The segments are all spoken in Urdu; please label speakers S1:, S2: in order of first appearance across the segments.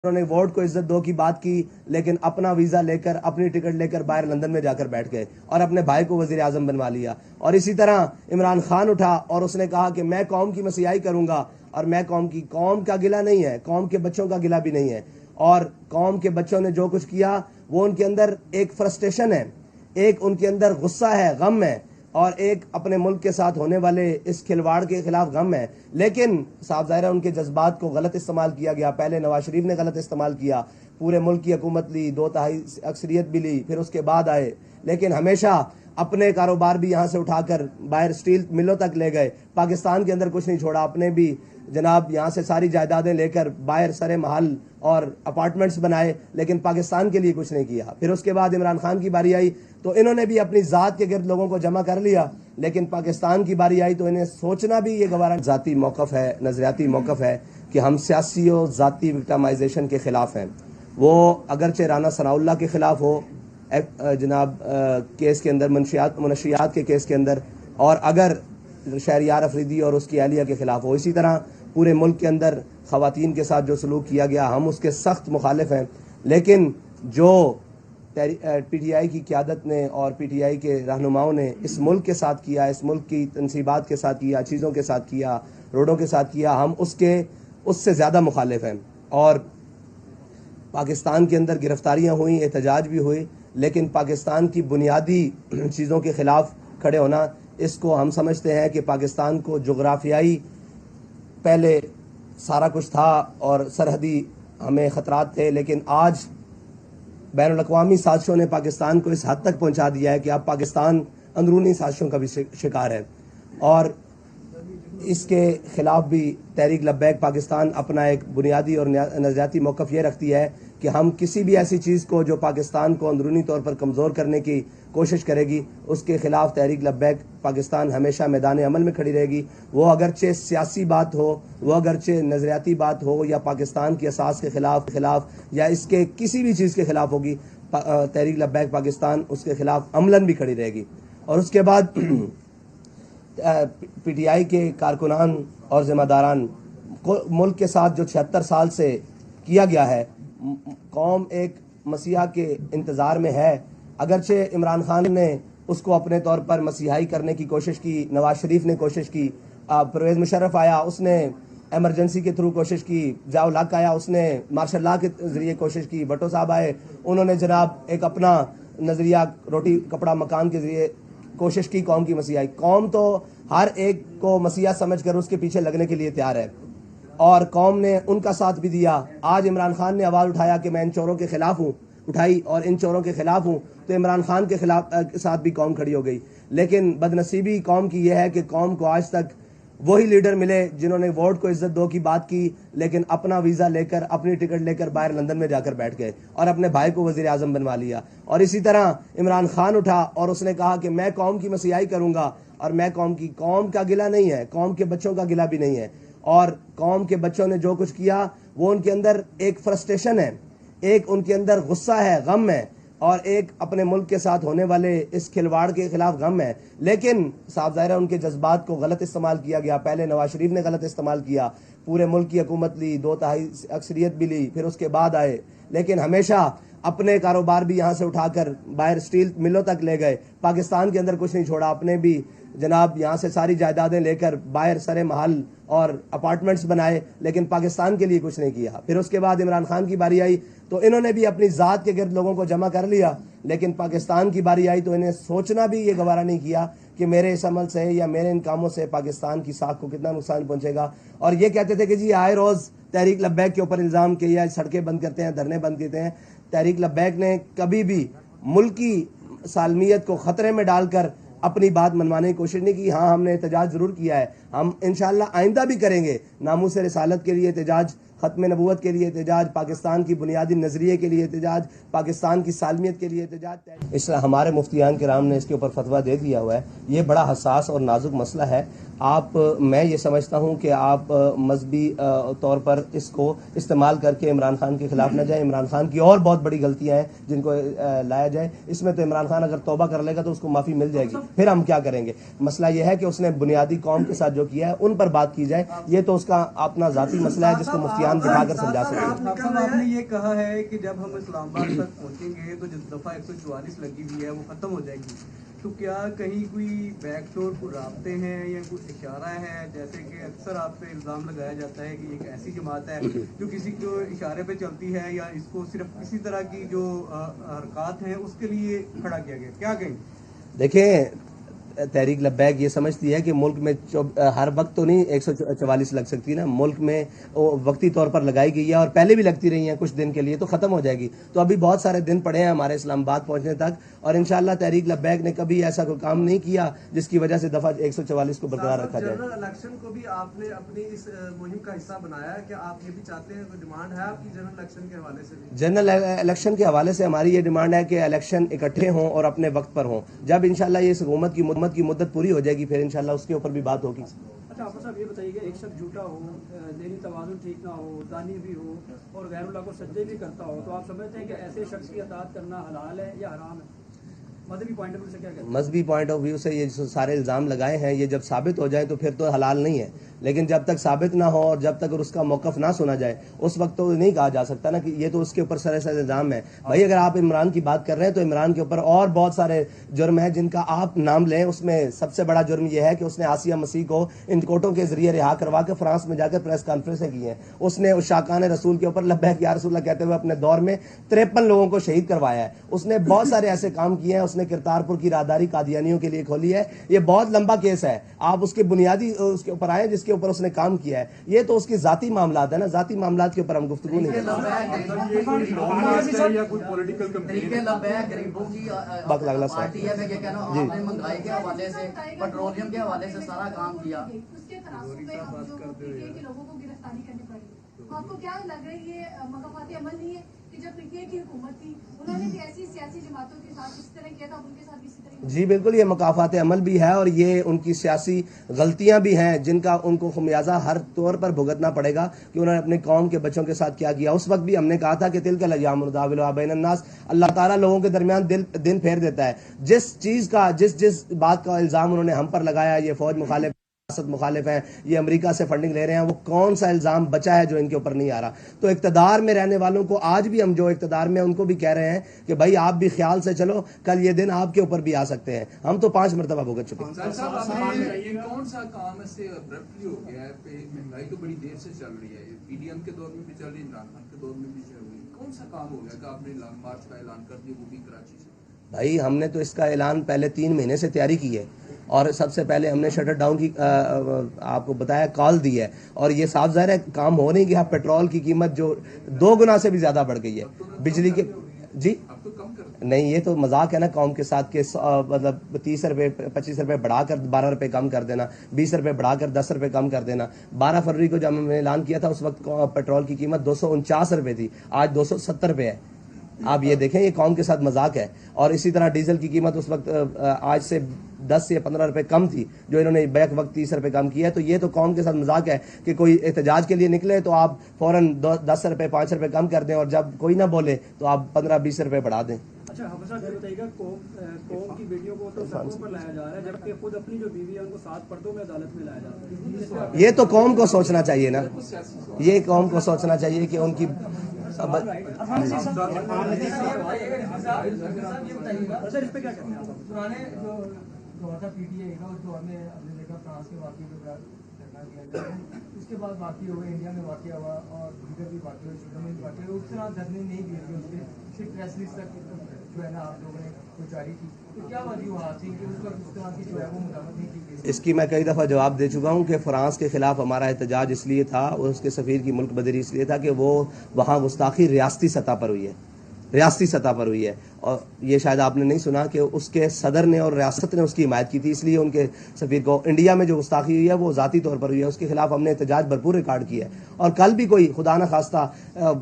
S1: انہوں نے ووٹ کو عزت دو کی بات کی، لیکن اپنا ویزا لے کر اپنی ٹکٹ لے کر باہر لندن میں جا کر بیٹھ گئے اور اپنے بھائی کو وزیر اعظم بنوا لیا۔ اور اسی طرح عمران خان اٹھا اور اس نے کہا کہ میں قوم کی مسیحائی کروں گا، اور میں قوم کا گلہ نہیں ہے، قوم کے بچوں کا گلہ بھی نہیں ہے، اور قوم کے بچوں نے جو کچھ کیا وہ ان کے اندر ایک فرسٹریشن ہے، ایک ان کے اندر غصہ ہے، غم ہے، اور ایک اپنے ملک کے ساتھ ہونے والے اس کھلواڑ کے خلاف غم ہے۔ لیکن صاحب ظاہر ہے ان کے جذبات کو غلط استعمال کیا گیا۔ پہلے نواز شریف نے غلط استعمال کیا، پورے ملک کی حکومت لی، 2/3 اکثریت بھی لی، پھر اس کے بعد آئے، لیکن ہمیشہ اپنے کاروبار بھی یہاں سے اٹھا کر باہر اسٹیل ملوں تک لے گئے، پاکستان کے اندر کچھ نہیں چھوڑا، اپنے بھی جناب یہاں سے ساری جائیدادیں لے کر باہر سرے محل اور اپارٹمنٹس بنائے، لیکن پاکستان کے لیے کچھ نہیں کیا۔ پھر اس کے بعد عمران خان کی باری آئی تو انہوں نے بھی اپنی ذات کے گرد لوگوں کو جمع کر لیا، لیکن پاکستان کی باری آئی تو انہیں سوچنا بھی یہ گوارا۔ ذاتی موقف ہے، نظریاتی موقف ہے کہ ہم سیاسی و ذاتی وکٹمائزیشن کے خلاف ہیں۔ وہ اگرچہ رانا ثناء اللہ کے خلاف ہو جناب کیس کے اندر، منشیات کے کیس کے اندر، اور اگر شہریار افریدی اور اس کی اہلیہ کے خلاف ہو، اسی طرح پورے ملک کے اندر خواتین کے ساتھ جو سلوک کیا گیا ہم اس کے سخت مخالف ہیں۔ لیکن جو پی ٹی آئی کی قیادت نے اور پی ٹی آئی کے رہنماؤں نے اس ملک کے ساتھ کیا، اس ملک کی تنصیبات کے ساتھ کیا، چیزوں کے ساتھ کیا، روڈوں کے ساتھ کیا، ہم اس سے زیادہ مخالف ہیں۔ اور پاکستان کے اندر گرفتاریاں ہوئیں، احتجاج بھی ہوئی، لیکن پاکستان کی بنیادی چیزوں کے خلاف کھڑے ہونا، اس کو ہم سمجھتے ہیں کہ پاکستان کو جغرافیائی پہلے سارا کچھ تھا اور سرحدی ہمیں خطرات تھے، لیکن آج بین الاقوامی سازشوں نے پاکستان کو اس حد تک پہنچا دیا ہے کہ اب پاکستان اندرونی سازشوں کا بھی شکار ہے۔ اور اس کے خلاف بھی تحریک لبیک پاکستان اپنا ایک بنیادی اور نظریاتی موقف یہ رکھتی ہے کہ ہم کسی بھی ایسی چیز کو جو پاکستان کو اندرونی طور پر کمزور کرنے کی کوشش کرے گی، اس کے خلاف تحریک لبیک پاکستان ہمیشہ میدان عمل میں کھڑی رہے گی۔ وہ اگرچہ سیاسی بات ہو، وہ اگرچہ نظریاتی بات ہو، یا پاکستان کی اساس کے خلاف یا اس کے کسی بھی چیز کے خلاف ہوگی، تحریک لبیک پاکستان اس کے خلاف عملاً بھی کھڑی رہے گی۔ اور اس کے بعد پی ٹی آئی کے کارکنان اور ذمہ داران کو ملک کے ساتھ جو 76 سال سے کیا گیا ہے، قوم ایک مسیحا کے انتظار میں ہے۔ اگرچہ عمران خان نے اس کو اپنے طور پر مسیحائی کرنے کی کوشش کی، نواز شریف نے کوشش کی، پرویز مشرف آیا اس نے ایمرجنسی کے تھرو کوشش کی، ضیاء الحق آیا اس نے مارشل لا کے ذریعے کوشش کی، بھٹو صاحب آئے انہوں نے جناب ایک اپنا نظریہ روٹی کپڑا مکان کے ذریعے کوشش کی قوم کی مسیحائی۔ قوم تو ہر ایک کو مسیحا سمجھ کر اس کے پیچھے لگنے کے لیے تیار ہے، اور قوم نے ان کا ساتھ بھی دیا۔ آج عمران خان نے آواز اٹھایا کہ میں ان چوروں کے خلاف ہوں، اٹھائی اور ان چوروں کے خلاف ہوں، تو عمران خان کے ساتھ بھی قوم کھڑی ہو گئی۔ لیکن بدنصیبی قوم کی یہ ہے کہ قوم کو آج تک وہی لیڈر ملے جنہوں نے ووٹ کو عزت دو کی بات کی، لیکن اپنا ویزا لے کر اپنی ٹکٹ لے کر باہر لندن میں جا کر بیٹھ گئے اور اپنے بھائی کو وزیر اعظم بنوا لیا۔ اور اسی طرح عمران خان اٹھا اور اس نے کہا کہ میں قوم کی مسیحائی کروں گا، اور میں قوم کا گلہ نہیں ہے، قوم کے بچوں کا گلہ بھی نہیں ہے، اور قوم کے بچوں نے جو کچھ کیا وہ ان کے اندر ایک فرسٹریشن ہے، ایک ان کے اندر غصہ ہے، غم ہے، اور ایک اپنے ملک کے ساتھ ہونے والے اس کھلواڑ کے خلاف غم ہے۔ لیکن صاحب ظاہر ہے ان کے جذبات کو غلط استعمال کیا گیا۔ پہلے نواز شریف نے غلط استعمال کیا، پورے ملک کی حکومت لی، 2/3 اکثریت بھی لی، پھر اس کے بعد آئے، لیکن ہمیشہ اپنے کاروبار بھی یہاں سے اٹھا کر باہر اسٹیل ملوں تک لے گئے، پاکستان کے اندر کچھ نہیں چھوڑا، اپنے بھی جناب یہاں سے ساری جائیدادیں لے کر باہر سرے محل اور اپارٹمنٹس بنائے، لیکن پاکستان کے لیے کچھ نہیں کیا۔ پھر اس کے بعد عمران خان کی باری آئی تو انہوں نے بھی اپنی ذات کے گرد لوگوں کو جمع کر لیا، لیکن پاکستان کی باری آئی تو انہیں سوچنا بھی یہ گوارا نہیں کیا کہ میرے اس عمل سے یا میرے ان کاموں سے پاکستان کی ساکھ کو کتنا نقصان پہنچے گا۔ اور یہ کہتے تھے کہ جی آئے روز تحریک لبیک کے اوپر الزام کہ یہ سڑکیں بند کرتے ہیں، دھرنے بند کرتے ہیں۔ تحریک لبیک نے کبھی بھی ملکی سالمیت کو خطرے میں ڈال کر اپنی بات منوانے کی کوشش نہیں کی۔ ہاں ہم نے احتجاج ضرور کیا ہے، ہم انشاءاللہ آئندہ بھی کریں گے، ناموس رسالت کے لیے احتجاج، ختم نبوت کے لیے احتجاج، پاکستان کی بنیادی نظریے کے لیے احتجاج، پاکستان کی سالمیت کے لیے احتجاج۔ اس طرح ہمارے مفتیان کرام نے اس کے اوپر فتویٰ دے دیا ہوا ہے۔ یہ بڑا حساس اور نازک مسئلہ ہے۔ میں یہ سمجھتا ہوں کہ آپ مذہبی طور پر اس کو استعمال کر کے عمران خان کے خلاف نہ جائیں۔ عمران خان کی اور بہت بڑی غلطیاں ہیں جن کو لایا جائے۔ اس میں تو عمران خان اگر توبہ کر لے گا تو اس کو معافی مل جائے گی، پھر ہم کیا کریں گے؟ مسئلہ یہ ہے کہ اس نے بنیادی قوم کے ساتھ جو کیا ہے ان پر بات کی جائے۔ یہ تو اس کا اپنا ذاتی مسئلہ ہے جس کو مفتیان عیان دکھا کر سمجھا سکتے ہیں.
S2: آپ نے یہ کہا ہے کہ جب ہم اسلام آباد تک پہنچیں گے تو جس دفعہ 144 لگی ہوئی ہے وہ ختم ہو جائے گی. تو کیا کہیں کوئی بیک ڈور کو رابطے ہیں یا کوئی اشارہ ہے؟ جیسے کہ اکثر آپ پہ الزام لگایا جاتا ہے کہ ایک ایسی جماعت ہے جو کسی کو اشارے پہ چلتی ہے یا اس کو صرف کسی طرح کی جو حرکات ہیں اس کے لیے کھڑا کیا گیا. کیا کہیں؟
S1: دیکھیں تحریک لبیک یہ سمجھتی ہے کہ ملک میں ہر وقت تو نہیں 144 لگ سکتی نا. ملک میں وقتی طور پر لگائی گئی ہے اور پہلے بھی لگتی رہی ہیں کچھ دن کے لیے, تو ختم ہو جائے گی. تو ابھی بہت سارے دن پڑے ہیں ہمارے اسلام آباد پہنچنے تک, اور انشاءاللہ تحریک لبیک نے کبھی ایسا کوئی کام نہیں کیا جس کی وجہ سے دفعہ 144 کو برقرار رکھا جائے.
S3: جنرل الیکشن کو بھی آپ نے اپنی اس مہم کا حصہ بنایا ہے کہ آپ یہ بھی چاہتے ہیں, کوئی ڈیمانڈ ہے آپ کی جنرل الیکشن کے حوالے سے بھی؟
S1: جنرل الیکشن کے حوالے سے ہماری یہ ڈیمانڈ ہے کہ الیکشن اکٹھے ہوں اور اپنے وقت پر ہوں. جب انشاءاللہ یہ حکومت کی مدت پوری ہو جائے گی پھر انشاءاللہ اس کے اوپر بھی بات ہوگی.
S4: اچھا آپ صاحب یہ بتائیے کہ ایک شخص جھوٹا ہو, ذہنی توازن ٹھیک نہ ہو, زانی بھی ہو اور غیر اللہ کو سجدے بھی کرتا ہو, تو آپ سمجھتے ہیں کہ ایسے شخص کی اطاعت کرنا حلال ہے یا حرام ہے؟ مذہبی پوائنٹ آف ویو سے کیا کہتے ہیں؟
S1: مذہبی پوائنٹ آف ویو سے یہ جو سارے الزام لگائے ہیں یہ جب ثابت ہو جائے تو پھر تو حلال نہیں ہے, لیکن جب تک ثابت نہ ہو اور جب تک اس کا موقف نہ سنا جائے اس وقت تو نہیں کہا جا سکتا نا کہ یہ تو اس کے اوپر سراسر الزام ہے. بھائی اگر آپ عمران کی بات کر رہے ہیں تو عمران کے اوپر اور بہت سارے جرم ہیں جن کا آپ نام لیں. اس میں سب سے بڑا جرم یہ ہے کہ اس نے آسیہ مسیح کو ان کوٹوں کے ذریعے رہا کروا کے فرانس میں جا کے پریس کانفرنسیں کی ہیں. اس نے اس شاکان رسول کے اوپر لبیک یا رسول اللہ کہتے ہوئے اپنے دور میں 53 لوگوں کو شہید کروایا ہے. اس نے بہت سارے ایسے کام کیے ہیں. اس نے کرتارپور کی راہداری قادیانیوں کے لیے کھولی ہے. یہ بہت لمبا کیس ہے, آپ اس کے بنیادی اس کے اوپر آئے جس کے اوپر اس نے کام کیا ہے. یہ تو اس کی ذاتی معاملات ہے نا, ذاتی معاملات کے اوپر ہم گفتگو نہیں کرتے.
S5: مہنگائی کے حوالے سے, پیٹرولیم کے حوالے سے سارا کام کیا. لوگوں کو گرفتاری کرنی پڑی. آپ کو کیا لگ رہا ہے یہ مقاماتی عمل نہیں ہے کہ جب پی ٹی آئی کی حکومت تھی انہوں نے بھی ایسی سیاسی جماعتوں کے ساتھ اس طرح کیا تھا, ان کے ساتھ بھی اسی طرح؟
S1: جی بالکل, یہ مقافات عمل بھی ہے اور یہ ان کی سیاسی غلطیاں بھی ہیں جن کا ان کو خمیازہ ہر طور پر بھگتنا پڑے گا کہ انہوں نے اپنے قوم کے بچوں کے ساتھ کیا کیا. اس وقت بھی ہم نے کہا تھا کہ تلک الایام نداولها بین الناس, اللہ تعالیٰ لوگوں کے درمیان دن پھیر دیتا ہے. جس چیز کا جس بات کا الزام انہوں نے ہم پر لگایا, یہ فوج مخالف مخالف ہیں, یہ امریکہ سے فنڈنگ لے رہے ہیں, وہ کون سا الزام بچا ہے جو ان کے اوپر نہیں آ رہا. تو اقتدار میں رہنے والوں کو آج بھی ہم جو اقتدار میں ان کو بھی کہہ رہے ہیں کہ بھائی آپ بھی خیال سے چلو, کل یہ دن آپ کے اوپر بھی آ سکتے ہیں. ہم تو 5 مرتبہ بھگت چکے ہیں.
S6: کون سا کام سے ابرپٹلی ہو گیا ہے؟ مہنگائی تو بڑی دیر سے چل رہی ہے, پی ڈی ایم کے دور میں بھی چل رہی ہے, عمران خان کے دور میں بھی چل رہی ہے. کون سا کام ہو گیا کہ آپ نے لانگ مارچ کا اعلان کر دیا, وہ بھی کراچی سے؟
S1: بھائی ہم نے تو اس کا اعلان پہلے 3 مہینے سے تیاری کی ہے, اور سب سے پہلے ہم نے شٹر ڈاؤن کی آپ کو بتایا کال دی ہے, اور یہ صاف ظاہر ہے کام ہو نہیں گیا. پیٹرول کی قیمت جو 2 گنا سے بھی زیادہ بڑھ گئی ہے, بجلی کے جی نہیں, یہ تو مذاق ہے نا قوم کے ساتھ کہ مطلب 30 روپے 25 روپے بڑھا کر 12 روپے کم کر دینا, 20 روپے بڑھا کر 10 روپے کم کر دینا. 12 فروری کو جب ہم نے اعلان کیا تھا اس وقت پیٹرول کی قیمت 249 روپے تھی, آج 270 روپے ہے. آپ یہ دیکھیں یہ قوم کے ساتھ مذاق ہے. اور اسی طرح ڈیزل کی قیمت اس وقت آج سے 10 یا 15 روپے کم تھی, جو انہوں نے بیک وقت 30 روپے کم کیا ہے. تو یہ تو قوم کے ساتھ مذاق ہے کہ کوئی احتجاج کے لیے نکلے تو آپ فوراً 10 روپے 5 روپے کم کر دیں, اور جب کوئی نہ بولے تو آپ 15-20 روپے بڑھا دیں.
S4: اچھا حافظ صاحب یہ بتائیے گا, قوم کی بیٹیوں کو تو سڑکوں پر لایا جا رہا ہے جبکہ خود اپنی جو بیوی ہے ان کو 7 پردوں میں عدالت میں لایا جا رہا ہے.
S1: یہ تو قوم کو سوچنا چاہیے نا, یہ قوم کو سوچنا چاہیے کہ ان کی
S4: سر اس پہ کیا کہتے ہیں آپ؟
S7: پرانے جو تھا پی ٹی آئی کا اس دور میں ہم نے دیکھا فرانس کے واقعے پہ دھرنا دیا گیا, اس کے بعد واقع ہوئے انڈیا میں واقع ہوا اور دیگر بھی واقع ہوئے, شدہ میں بھی واقع ہوئے. اس طرح دھرنے نہیں دیے گئے, اس کے صرف پریس ریلیز تک جو ہے نا آپ لوگوں نے کوئی جاری کی. تو کیا وجوہات تھی کہ اس وقت اس طرح کی جو ہے وہ مداخلت نہیں کی گئی؟
S1: اس کی میں کئی دفعہ جواب دے چکا ہوں کہ فرانس کے خلاف ہمارا احتجاج اس لیے تھا, اس کے سفیر کی ملک بدری اس لیے تھا کہ وہ وہاں گستاخی ریاستی سطح پر ہوئی ہے, ریاستی سطح پر ہوئی ہے. اور یہ شاید آپ نے نہیں سنا کہ اس کے صدر نے اور ریاست نے اس کی حمایت کی تھی, اس لیے ان کے سفیر کو. انڈیا میں جو گستاخی ہوئی ہے وہ ذاتی طور پر ہوئی ہے, اس کے خلاف ہم نے احتجاج بھرپور ریکارڈ کیا ہے. اور کل بھی کوئی خدا نہ خواستہ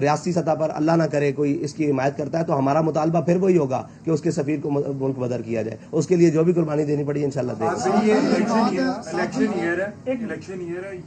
S1: ریاستی سطح پر اللہ نہ کرے کوئی اس کی حمایت کرتا ہے تو ہمارا مطالبہ پھر وہی ہوگا کہ اس کے سفیر کو ملک بدر کیا جائے. اس کے لیے جو بھی قربانی دینی پڑی انشاءاللہ دے گا.
S8: الیکشن ایئر ہے,